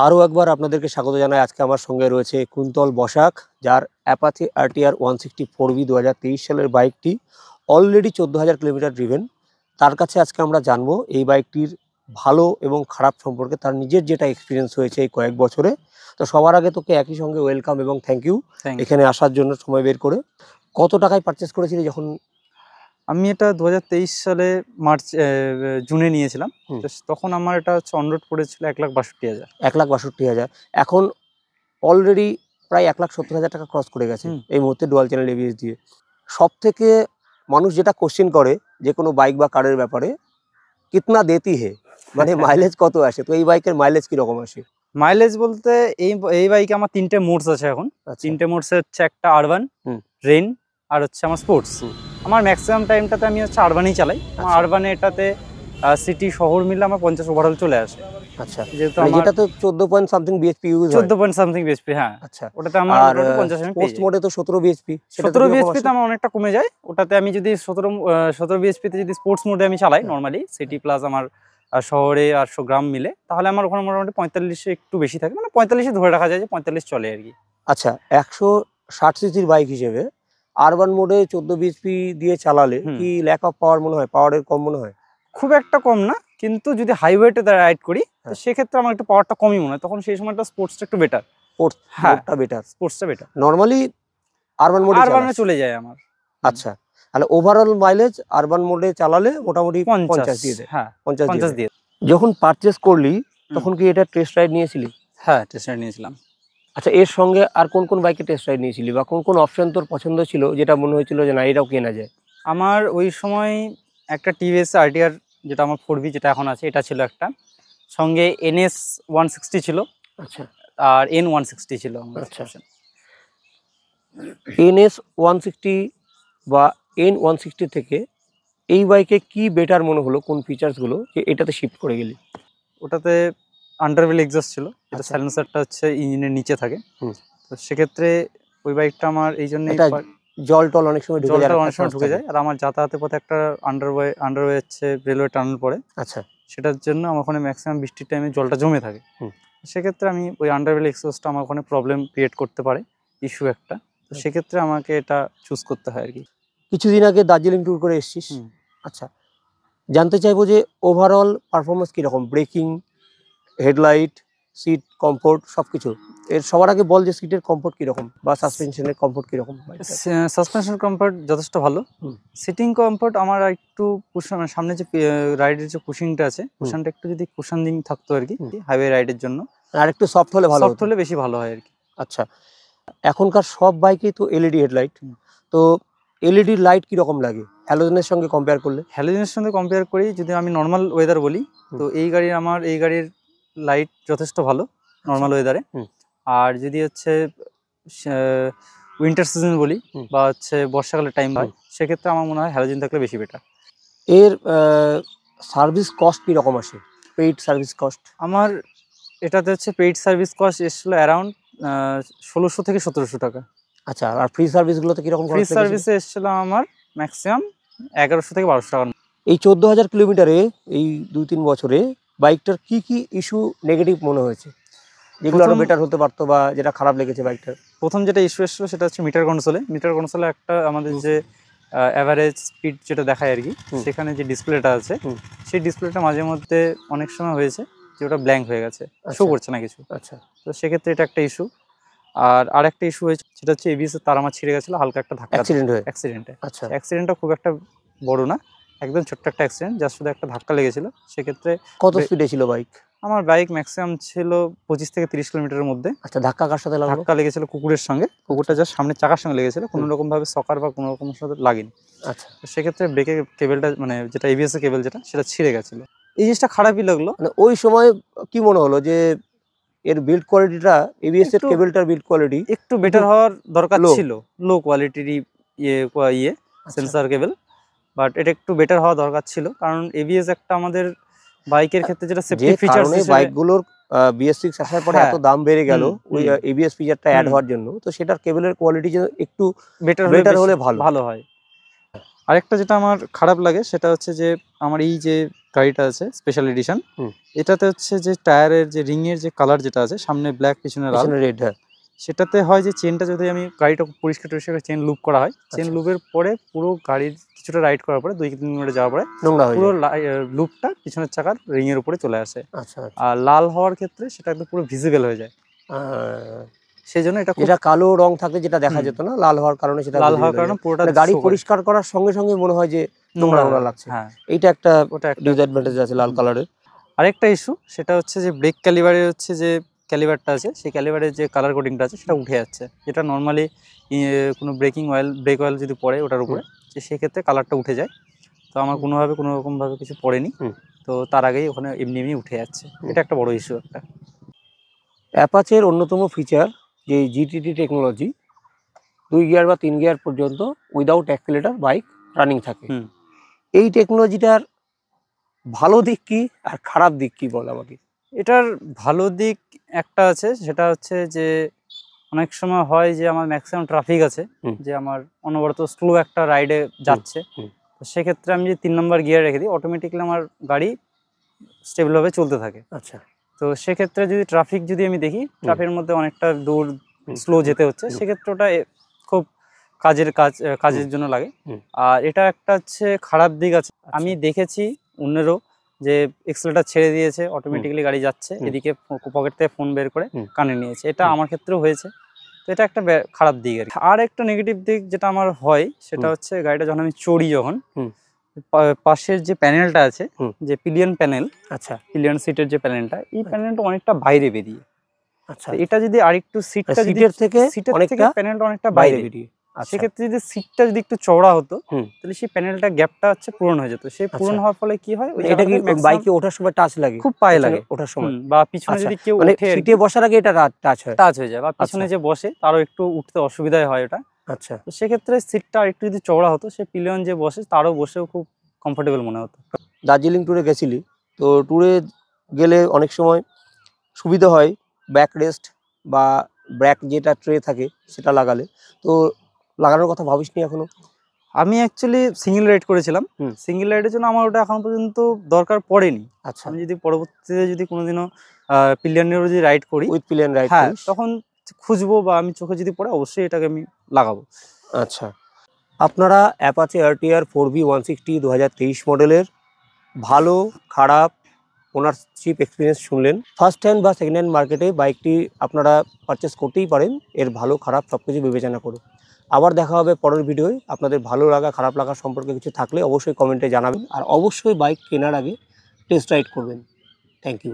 আরও একবার আপনাদেরকে স্বাগত জানাই। আজকে আমার সঙ্গে রয়েছে কুন্তল বসাক, যার অ্যাপাচি RTR 164B 2023 সালের বাইকটি অলরেডি 14,000 কিলোমিটার ড্রিভেন। তার কাছে আজকে আমরা জানবো এই বাইকটির ভালো এবং খারাপ সম্পর্কে, তার নিজের যেটা এক্সপিরিয়েন্স হয়েছে এই কয়েক বছরে। তো সবার আগে তোকে একই সঙ্গে ওয়েলকাম এবং থ্যাংক ইউ এখানে আসার জন্য সময় বের করে। কত টাকায় পারচেস করেছিলি যখন? আমি এটা 2023 সালে জুনে নিয়েছিলাম। তখন আমার এটা হচ্ছে অন রোড পড়েছিল 1,62,000। 1,62,000। এখন অলরেডি প্রায় 1,70,000 টাকা ক্রস করে গেছে এই মুহূর্তে ডুয়াল চ্যানেল ABS দিয়ে। সব থেকে মানুষ যেটা কোশ্চেন করে যে কোনো বাইক বা কারের ব্যাপারে, কিতনা দেতি হে, মানে মাইলেজ কত আসে? তো এই বাইকের মাইলেজ কিরকম আসে? মাইলেজ বলতে এই বাইকে আমার 3টে মোডস আছে এখন। 3টে মোডস হচ্ছে একটা আরবান, রেন আর হচ্ছে আমার স্পোর্টস। আমার ম্যাক্সিমাম টাইমটাতে আমি হচ্ছে আরবানই চালাই। আমার আরবানে এটাতে সিটি শহর মিলে আমার 50 ওভারঅল চলে আসে। আচ্ছা, যেহেতু এটা তো 14 পয়েন্ট সামথিং বিএইচপি ইউজ হয়। 14 পয়েন্ট সামথিং বিএইচপি, হ্যাঁ। আচ্ছা, ওটাতে আমার 50 আমি পোস্ট মোডে তো 17 বিএইচপি। 17 বিএইচপি তে আমার অনেকটা কমে যায়। ওটাতে আমি যদি 17 বিএইচপি তে যদি স্পোর্টস মোডে আমি চালাই নরমালি, সিটি প্লাস আমার শহরে আর গ্রাম মিলে, তাহলে আমার ওখানে মোটামুটি 45 একটু বেশি থাকে, মানে 45 ধরে রাখা যায় যে 45 চলে আর কি। আচ্ছা, 160 সিসির বাইক হিসেবে আরবান মোডে 14 বিএইচপি দিয়ে চালালে কি ল্যাক অফ পাওয়ার মনে হয়? পাওয়ারের কম মনে হয়? খুব একটা কম না, কিন্তু যদি হাইওয়েতে রাইড করি তো সেক্ষেত্রে আমার একটু পাওয়ারটা কমই মনে হয়। তখন সেই সময়টা স্পোর্টসটা একটু বেটার। স্পোর্টসটা বেটার। স্পোর্টসটা বেটার। নরমালি আরবানে চলে যায় আমার। আচ্ছা, তাহলে ওভারঅল মাইলেজ আরবান মোডে চালালে মোটামুটি 50 দিয়ে দেয়। হ্যাঁ, 50 দিয়ে। যখন পারচেস করলি তখন কি এটা টেস্ট রাইড নিয়েছিলি? হ্যাঁ, টেস্ট রাইড নিয়েছিলাম। আচ্ছা, এর সঙ্গে আর কোন কোন বাইকে টেস্ট রাইড নিয়েছিলি, বা কোন কোন অপশন তোর পছন্দ ছিল যেটা মনে হয়েছিল যে না এটাও কেনা যায়? আমার ওই সময় একটা TVS RTR, যেটা আমার 4B যেটা এখন আছে, এটা ছিল একটা। সঙ্গে NS 160 ছিল। আচ্ছা, আর N160 ছিল আমার। আচ্ছা, NS 160 বা N160 থেকে এই বাইকে কি বেটার মনে হলো, কোন ফিচার্সগুলো যে এটাতে শিফট করে গেলি? ওটাতে আন্ডারবেল এক্সস্ট ছিল, এটা সাইলেন্সারটা হচ্ছে ইঞ্জিনের নিচে থাকে। তো সেক্ষেত্রে ওই বাইকটা আমার এই জন্য জল টল অনেক সময় ঢুকে যায়। আর আমার যাতায়াতের পথে একটা আন্ডারওয়ে হচ্ছে রেলওয়ে টার্নেল পড়ে। আচ্ছা, সেটার জন্য আমার ওখানে ম্যাক্সিমাম বৃষ্টির টাইমে জলটা জমে থাকে। সেক্ষেত্রে আমি ওই আন্ডারবেল এক্সস্টটা আমার ওখানে প্রবলেম ক্রিয়েট করতে পারে, ইস্যু একটা। তো সেক্ষেত্রে আমাকে এটা চুজ করতে হয় আর কি। কিছুদিন আগে দার্জিলিং ট্যুর করে এসেছিস। আচ্ছা, জানতে চাইবো যে ওভারঅল পারফরমেন্স কীরকম? ব্রেকিং, হেডলাইট, সিট কমফোর্ট সবকিছু। এর সবার আগে বল যে সিটের কমফোর্ট কীরকম বা সাসপেনশনের কমফোর্ট কীরকম? সাসপেনশন কমফোর্ট যথেষ্ট ভালো। সিটিং কমফোর্ট আমার একটু সামনে যে রাইডের যে কুশিংটা আছে, কুশনটা একটু যদি কুশনিং থাকতো আর কি হাইওয়ে রাইডের জন্য, আর একটু সফট হলে ভালো, সফট হলে বেশি ভালো হয় আর কি। আচ্ছা, এখনকার সব বাইকেই তো এলইডি হেডলাইট। তো এলইডি লাইট কিরকম লাগে হ্যালোজেনের সঙ্গে কম্পেয়ার করলে? হ্যালোজেনের সঙ্গে কম্পেয়ার করি যদি আমি নর্মাল ওয়েদার বলি, তো এই গাড়ির লাইট যথেষ্ট ভালো নর্মাল ওয়েদারে। আর যদি হচ্ছে উইন্টার সিজন বলি বা হচ্ছে বর্ষাকালের টাইম হয়, সেক্ষেত্রে আমার মনে হয় হ্যালোজেন থাকলে বেশি বেটার। এর সার্ভিস কস্ট কীরকম আসে? পেইড সার্ভিস কস্ট আমার এটাতে হচ্ছে পেইড সার্ভিস কস্ট এসেছিল অ্যারাউন্ড 1600 থেকে 1700 টাকা। আচ্ছা, আর ফ্রি সার্ভিসগুলোতে কীরকম? ফ্রি সার্ভিসে এসেছিল আমার ম্যাক্সিমাম 1100 থেকে 1200 টাকা। এই 14,000 কিলোমিটারে, এই 2-3 বছরে বাইকটার কি কি ইস্যু নেগেটিভ মনে হয়েছে, যেগুলো আরো বেটার হতে পারতো বা যেটা খারাপ লেগেছে বাইকটার? প্রথম যেটা ইস্যু এসেছিল সেটা হচ্ছে মিটার কনসোলে একটা আমাদের যে অ্যাভারেজ স্পিড যেটা দেখায় আর কি, সেখানে যে ডিসপ্লেটা আছে সেই ডিসপ্লেটা মাঝে মধ্যে অনেক সময় হয়েছে যে ওটা ব্ল্যাঙ্ক হয়ে গেছে, শো করছে না কিছু। আচ্ছা, তো সেক্ষেত্রে এটা একটা ইস্যু। আর আরেকটা ইস্যু হয়েছে সেটা হচ্ছে ABS এর তার আমার ছিঁড়ে গেছিল হালকা একটা ধাক্কা, অ্যাক্সিডেন্টে। আচ্ছা, অ্যাক্সিডেন্টটা খুব একটা বড় না, একদম ছোট্ট একটা অ্যাক্সিডেন্ট, যার শুধু একটা ধাক্কা লেগেছিল। সেক্ষেত্রে কত স্পিডে ছিল বাইক? আমার বাইক ম্যাক্সিমাম ছিল 25 থেকে 30 কিলোমিটারের মধ্যে। আচ্ছা, ধাক্কা কার সাথে লাগলো? ধাক্কা লেগেছিল কুকুরের সঙ্গে। কুকুরটা জাস্ট সামনের চাকার সঙ্গে লেগেছিল, কোনো রকম ভাবে সকার বা কোনো রকম সাথে লাগেনি। আচ্ছা, সেক্ষেত্রে ব্রেকের কেবলটা, মানে যেটা ABS এর কেবল সেটা ছিঁড়ে গেছিল। এই জিনিসটা খারাপই লাগলো। মানে ওই সময় কি মনে হলো যে এর বিল্ড কোয়ালিটিটা, ABS এর কেবলটার বিল্ড কোয়ালিটি একটু বেটার হওয়ার দরকার ছিল, লো কোয়ালিটির সেন্সর কেবল, বাট এটা একটু বেটার হওয়া দরকার ছিল। কারণ ABS একটা আমাদের বাইকের ক্ষেত্রে যেটা সেফটি ফিচারস, বাইকগুলোর BS6 আসার পরে এত দাম বেড়ে গেল ওই ABS ফিচারটা অ্যাড হওয়ার জন্য, তো সেটার কেবলের কোয়ালিটি যেন একটু বেটার হলে ভালো হয়। আরেকটা যেটা আমার খারাপ লাগে সেটা হচ্ছে যে আমার এই যে গাড়িটা আছে স্পেশাল এডিশন, এটাতে হচ্ছে যে টায়ারের যে রিং এর যে কালার যেটা আছে, সামনে ব্ল্যাক পিছনে লাল, রেড। হ্যাঁ, সেটাতে হয় যে চেনটা যদি আমি গাড়িটা পরিষ্কার টরিষ্কার চেন লুপ করা হয়, চেন আচ্ছা। লুপের পরে পুরো গাড়ির কিছুটা রাইড করার পরে 2-3 মিনিট যাওয়ার পরে নোংরা হয়ে পুরো যায়। লুপটা পিছনের চাকার রিং এর উপরে চলে আসে। আচ্ছা, আচ্ছা। আর লাল হওয়ার ক্ষেত্রে সেটা একদম পুরো ভিজিবল হয়ে যায়। সেই জন্য এটা খুব যেটা কালো রং থাকলে যেটা দেখা হুম। যেত না, লাল হওয়ার কারণে সেটা লাল visible হওয়ার হয়ে কারণে যায়। পুরোটা মানে গাড়ি show করে। পরিষ্কার করার সঙ্গে সঙ্গে মনে হয় যে নোংরা নোংরা লাগছে। হ্যাঁ, এইটা একটা ওটা একটা ডিসঅ্যাডভান্টেজ আছে লাল কালারের। আরেকটা ইস্যু সেটা হচ্ছে যে ব্রেক ক্যালিবারের হচ্ছে যে ক্যালিবারটা আছে, সেই ক্যালিবারের যে কালার কোডিংটা আছে সেটা উঠে যাচ্ছে, যেটা নর্মালি কোনো ব্রেক অয়েল যদি পড়ে ওটার উপরে, যে সেক্ষেত্রে কালারটা উঠে যায়। তো আমার কোনোভাবে কোনো রকমভাবে কিছু পড়েনি, তো তার আগেই ওখানে এমনি এমনি উঠে যাচ্ছে। এটা একটা বড় ইস্যু একটা। অ্যাপাচের অন্যতম ফিচার যে জিটিটি টেকনোলজি, 2 গিয়ার বা 3 গিয়ার পর্যন্ত উইদাউট অ্যাক্সিলারেটর বাইক রানিং থাকে। এই টেকনোলজিটার ভালো দিক কি আর খারাপ দিক কি বল আমাকে? এটার ভালো দিক একটা আছে, সেটা হচ্ছে যে অনেক সময় হয় যে আমার ম্যাক্সিমাম ট্রাফিক আছে, যে আমার অনবরত স্লো একটা রাইডে যাচ্ছে, তো সেক্ষেত্রে আমি যদি 3 নম্বর গিয়ার রেখে দিই, অটোমেটিক্যালি আমার গাড়ি স্টেবলভাবে চলতে থাকে। আচ্ছা। তো সেক্ষেত্রে যদি ট্রাফিক যদি আমি দেখি, ট্রাফিকের মধ্যে অনেকটা দূর স্লো যেতে হচ্ছে, সেক্ষেত্রে ওটা খুব কাজের জন্য লাগে। আর এটা একটা হচ্ছে খারাপ দিক আছে, আমি দেখেছি অন্যেরও যে এক্সেলেটার ছেড়ে দিয়েছে, অটোমেটিক্যালি গাড়ি যাচ্ছে, এদিকে পকেট থেকে ফোন বের করে কানে নিয়েছে, এটা আমার ক্ষেত্রেও হয়েছে। তো এটা একটা খারাপ দিক। আর একটা নেগেটিভ দিক যেটা আমার হয় সেটা হচ্ছে গাড়িটা যখন আমি চড়ি, যখন পাশের যে প্যানেলটা আছে, যে পিলিয়ন প্যানেল, আচ্ছা, পিলিয়ন সিটের যে প্যানেলটা, এই প্যানেলটা অনেকটা বাইরে বেরিয়ে। আচ্ছা, এটা যদি আরেকটু সিটের থেকে প্যানেলটা অনেকটা বাইরে বেরিয়ে, সেক্ষেত্রে যদি সিটটা যদি একটু চওড়া হতো, তাহলে সেই প্যানেলটা গ্যাপটা হচ্ছে পূরণ হয়ে যেত। সেই পূরণ হওয়ার ফলে কি হয়, এটা কি বাইকে ওঠার সময় টাচ লাগে? খুব পায়ে লাগে ওঠার সময়, বা পিছনে যদি কেউ মানে ওঠে, সিটে বসার আগে এটা টাচ হয়ে যায়, বা পিছনে যে বসে তারও একটু উঠতে অসুবিধা হয় ওটা। আচ্ছা, তো সেক্ষেত্রে সিটটা একটু যদি চওড়া হতো, সে পিলিয়ন যে বসে তারও বসেও খুব কমফোর্টেবল মনে হতো। দার্জিলিং ট্যুরে গেছিলি, তো ট্যুরে গেলে অনেক সময় সুবিধা হয় ব্যাক রেস্ট বা ব্যাক যেটা ট্রে থাকে সেটা লাগালে, তো লাগানোর কথা ভাবিসনি এখনো? আমি অ্যাকচুয়ালি সিঙ্গেল রাইড করেছিলাম, সিঙ্গেল রাইডের জন্য আমার ওটা এখন পর্যন্ত দরকার পড়েনি। আচ্ছা, আমি যদি পরবর্তীতে যদি কোনোদিনও পিলিয়নেরও যদি রাইড করি, উইথ পিলিয়ন রাইড, হ্যাঁ, তখন খুঁজবো বা আমি চোখে যদি পড়ে অবশ্যই এটাকে আমি লাগাবো। আচ্ছা, আপনারা অ্যাপাচে আরটিআর 4V 160 2023 মডেলের ভালো খারাপ ওনারশিপ এক্সপিরিয়েন্স শুনলেন। ফার্স্ট হ্যান্ড বা সেকেন্ড হ্যান্ড মার্কেটে বাইকটি আপনারা পারচেস করতেই পারেন এর ভালো খারাপ সব কিছু বিবেচনা করে। আবার দেখা হবে পরের ভিডিওয়। আপনাদের ভালো লাগা খারাপ লাগা সম্পর্কে কিছু থাকলে অবশ্যই কমেন্টে জানাবেন, আর অবশ্যই বাইক কেনার আগে টেস্ট রাইড করবেন। Thank you.